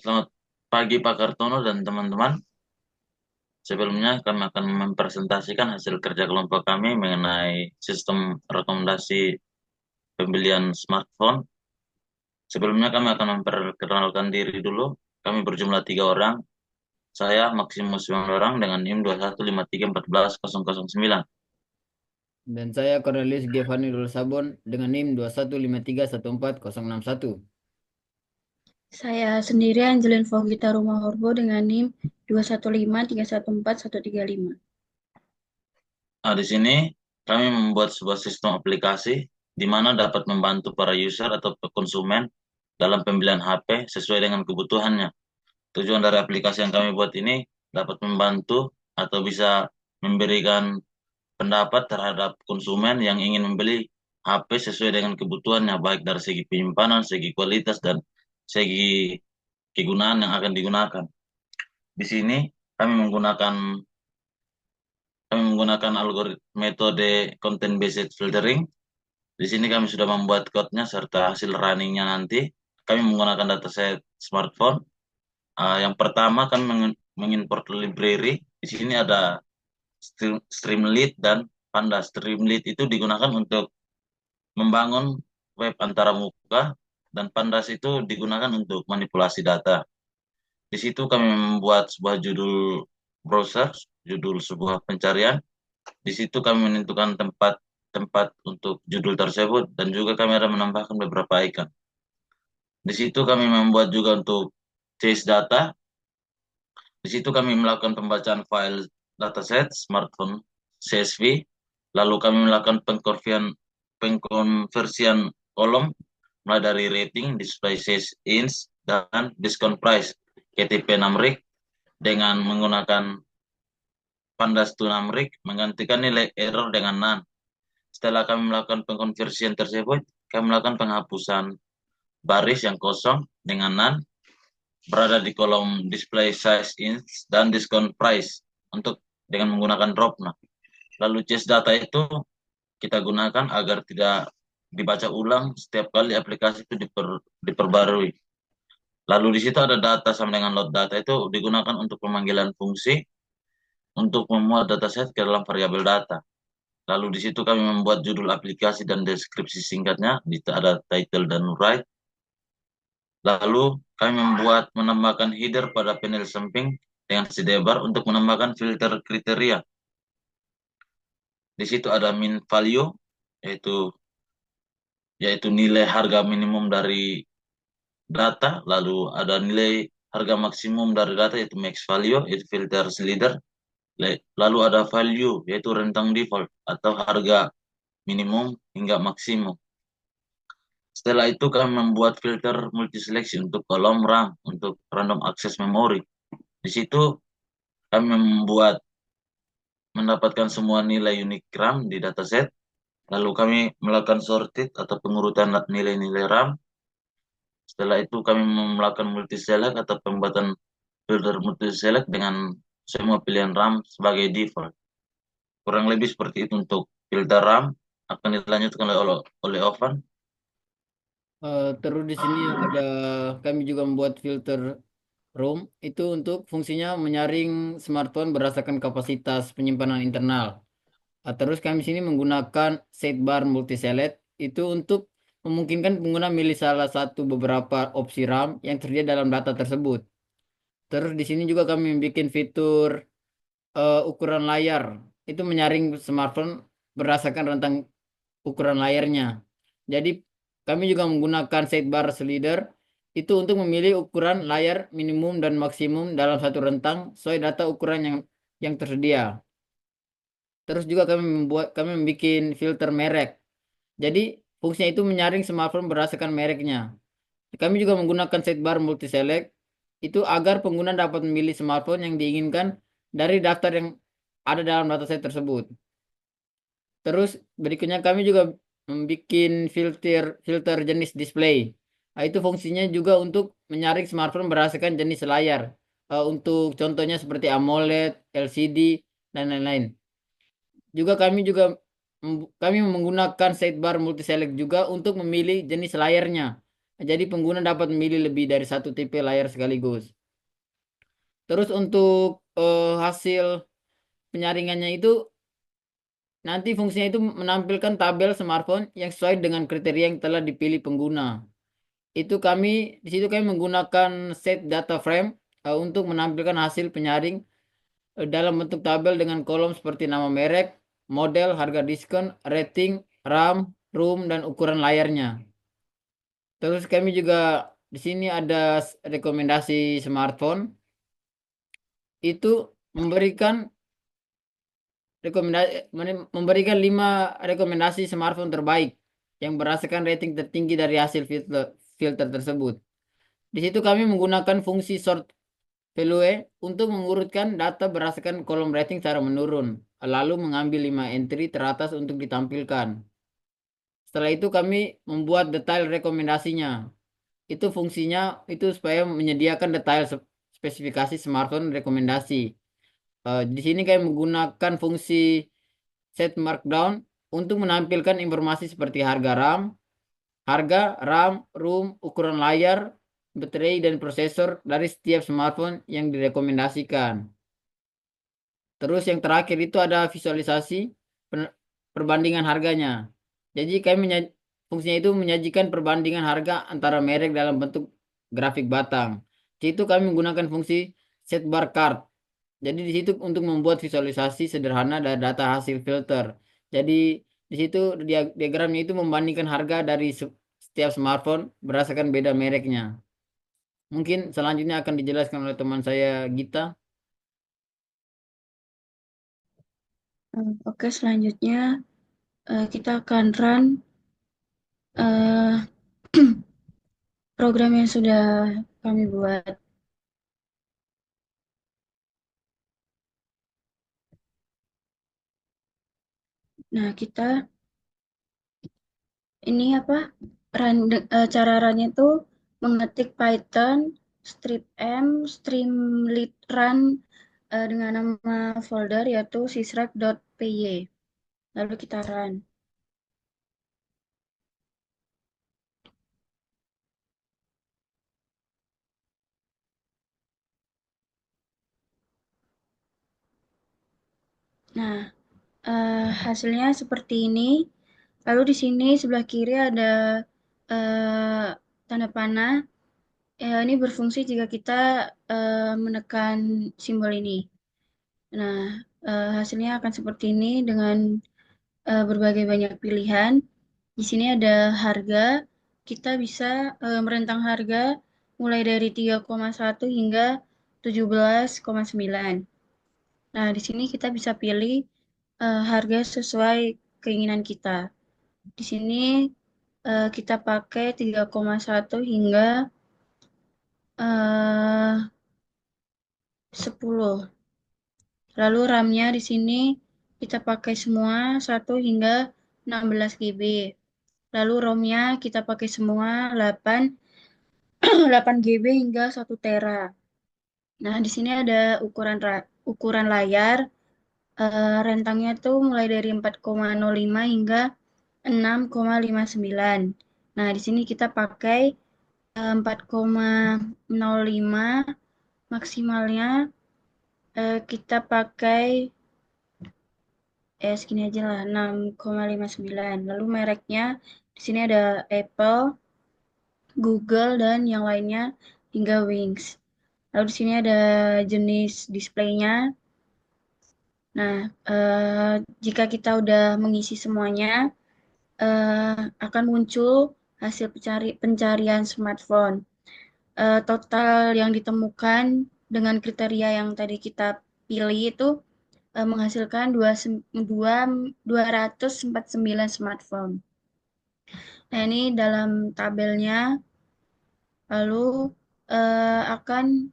Selamat pagi Pak Kartono dan teman-teman. Sebelumnya kami akan mempresentasikan hasil kerja kelompok kami mengenai sistem rekomendasi pembelian smartphone. Sebelumnya kami akan memperkenalkan diri dulu. Kami berjumlah 3 orang. Saya Maximus orang dengan NIM 215341109. Dan saya Cornelius Giovanni Sabon dengan NIM 215314161. Saya sendiri Angelin Vogita Rumahorbo dengan NIM 215314135. Nah, di sini kami membuat sebuah sistem aplikasi di mana dapat membantu para user atau konsumen dalam pembelian HP sesuai dengan kebutuhannya. Tujuan dari aplikasi yang kami buat ini dapat membantu atau bisa memberikan pendapat terhadap konsumen yang ingin membeli HP sesuai dengan kebutuhannya, baik dari segi penyimpanan, segi kualitas, dan segi kegunaan yang akan digunakan. Di sini kami menggunakan algoritma metode content based filtering. Di sini kami sudah membuat code-nya serta hasil runningnya nanti. Kami menggunakan dataset smartphone. Yang pertama kami mengimport library. Di sini ada Streamlit dan Pandas. Streamlit itu digunakan untuk membangun web antara muka, dan Pandas itu digunakan untuk manipulasi data. Di situ kami membuat sebuah judul browser, judul sebuah pencarian. Di situ kami menentukan tempat untuk judul tersebut, dan juga kami ada menambahkan beberapa icon. Di situ kami membuat juga untuk chase data. Di situ kami melakukan pembacaan file dataset smartphone CSV, lalu kami melakukan pengkonversian kolom mulai dari rating, display size inch, dan discount price KTP numeric dengan menggunakan Pandas to numeric menggantikan nilai error dengan none. Setelah kami melakukan pengkonversian tersebut, kami melakukan penghapusan baris yang kosong dengan none berada di kolom display size inch dan discount price untuk dengan menggunakan drop. Nah, lalu chase data itu kita gunakan agar tidak dibaca ulang setiap kali aplikasi itu diperbarui. Lalu di situ ada data sama dengan load data, itu digunakan untuk pemanggilan fungsi untuk memuat dataset ke dalam variabel data. Lalu di situ kami membuat judul aplikasi dan deskripsi singkatnya, ada title dan write. Lalu kami menambahkan header pada panel samping dengan sidebar untuk menambahkan filter kriteria. Di situ ada min value, yaitu nilai harga minimum dari data, lalu ada nilai harga maksimum dari data yaitu max value, yaitu filter slider. Lalu ada value yaitu rentang default atau harga minimum hingga maksimum. Setelah itu kami membuat filter multi selection untuk kolom RAM untuk random access memory. Di situ kami mendapatkan semua nilai unique RAM di dataset. Lalu kami melakukan sorted atau pengurutan nilai-nilai RAM. Setelah itu kami melakukan multi select atau pembuatan filter multi select dengan semua pilihan RAM sebagai default. Kurang lebih seperti itu untuk filter RAM. Akan dilanjutkan oleh Ovan. Terus di sini ada kami juga membuat filter room itu untuk fungsinya menyaring smartphone berdasarkan kapasitas penyimpanan internal. Terus kami di sini menggunakan sidebar multi select itu untuk memungkinkan pengguna memilih salah satu beberapa opsi RAM yang tersedia dalam data tersebut. Terus di sini juga kami membuat fitur ukuran layar itu menyaring smartphone berdasarkan rentang ukuran layarnya. Jadi kami juga menggunakan sidebar slider itu untuk memilih ukuran layar minimum dan maksimum dalam satu rentang sesuai data ukuran yang tersedia. Terus juga kami membuat filter merek. Jadi fungsinya itu menyaring smartphone berdasarkan mereknya. Kami juga menggunakan sidebar multi select itu agar pengguna dapat memilih smartphone yang diinginkan dari daftar yang ada dalam dataset tersebut. Terus berikutnya kami juga membuat filter filter jenis display. Nah, itu fungsinya juga untuk menyaring smartphone berdasarkan jenis layar. Untuk contohnya seperti AMOLED, LCD, dan lain-lain. Juga kami menggunakan sidebar multi select juga untuk memilih jenis layarnya. Jadi pengguna dapat memilih lebih dari satu tipe layar sekaligus. Terus untuk hasil penyaringannya itu nanti fungsinya itu menampilkan tabel smartphone yang sesuai dengan kriteria yang telah dipilih pengguna. Di situ kami menggunakan set data frame untuk menampilkan hasil penyaring dalam bentuk tabel dengan kolom seperti nama merek, model, harga diskon, rating, RAM, ROM, dan ukuran layarnya. Terus kami juga di sini ada rekomendasi smartphone. Itu memberikan memberikan 5 rekomendasi smartphone terbaik yang berdasarkan rating tertinggi dari hasil filter tersebut. Di situ kami menggunakan fungsi sort value untuk mengurutkan data berdasarkan kolom rating secara menurun, lalu mengambil 5 entry teratas untuk ditampilkan. Setelah itu kami membuat detail rekomendasinya. Itu fungsinya itu supaya menyediakan detail spesifikasi smartphone rekomendasi. Di sini kami menggunakan fungsi set markdown untuk menampilkan informasi seperti harga, RAM, ROM, ukuran layar, baterai, dan prosesor dari setiap smartphone yang direkomendasikan. Terus yang terakhir itu ada visualisasi perbandingan harganya. Jadi fungsinya itu menyajikan perbandingan harga antara merek dalam bentuk grafik batang. Di situ kami menggunakan fungsi set bar card. Jadi di situ untuk membuat visualisasi sederhana dari data hasil filter. Jadi di situ diagramnya itu membandingkan harga dari setiap smartphone berdasarkan beda mereknya. Mungkin selanjutnya akan dijelaskan oleh teman saya Gita. Oke, selanjutnya kita akan run program yang sudah kami buat. Nah, kita ini cara runnya itu mengetik Python stripm streamlit run dengan nama folder yaitu sysrec.py. Lalu kita run. Nah, hasilnya seperti ini. Lalu di sini sebelah kiri ada tanda panah. Ini berfungsi jika kita menekan simbol ini. Nah, hasilnya akan seperti ini dengan berbagai banyak pilihan. Di sini ada harga. Kita bisa merentang harga mulai dari 3,1 hingga 17,9. Nah, di sini kita bisa pilih harga sesuai keinginan kita. Di sini kita pakai 3,1 hingga 10. Lalu RAM-nya di sini kita pakai semua 1 hingga 16 GB. Lalu ROM-nya kita pakai semua 8 GB hingga 1 Tera. Nah, di sini ada ukuran layar. Rentangnya tuh mulai dari 4,05 hingga 6,59. Nah, di sini kita pakai 4,05, maksimalnya kita pakai segini aja lah, 6,59. Lalu mereknya di sini ada Apple, Google, dan yang lainnya hingga Wings. Lalu di sini ada jenis displaynya. Nah, jika kita udah mengisi semuanya, akan muncul hasil pencarian smartphone. Total yang ditemukan dengan kriteria yang tadi kita pilih itu menghasilkan 249 smartphone. Nah, ini dalam tabelnya, lalu akan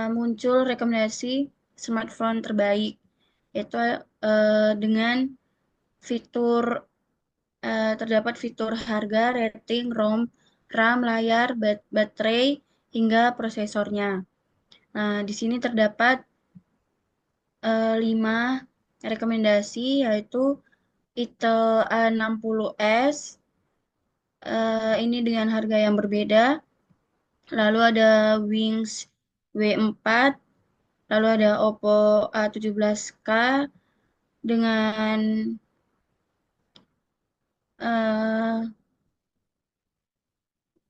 muncul rekomendasi smartphone terbaik, yaitu dengan fitur terdapat fitur harga, rating, ROM, RAM, layar, baterai, hingga prosesornya. Nah, di sini terdapat 5 rekomendasi, yaitu Itel A60s, ini dengan harga yang berbeda. Lalu ada Wings W4, lalu ada Oppo A17K dengan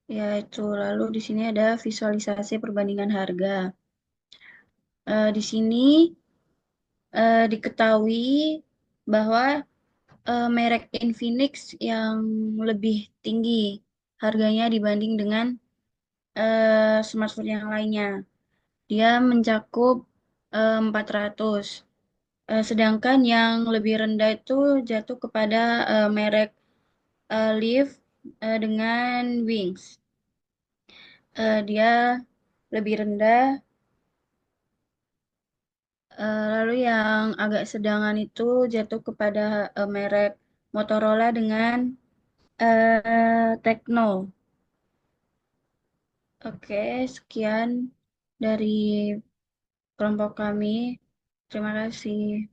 ya itu. Lalu di sini ada visualisasi perbandingan harga. Di sini diketahui bahwa merek Infinix yang lebih tinggi harganya dibanding dengan smartphone yang lainnya. Dia mencakup 400. Sedangkan yang lebih rendah itu jatuh kepada merek Leaf dengan Wings. Dia lebih rendah. Lalu yang agak sedangan itu jatuh kepada merek Motorola dengan Tecno. Oke, sekian dari kelompok kami. Terima kasih.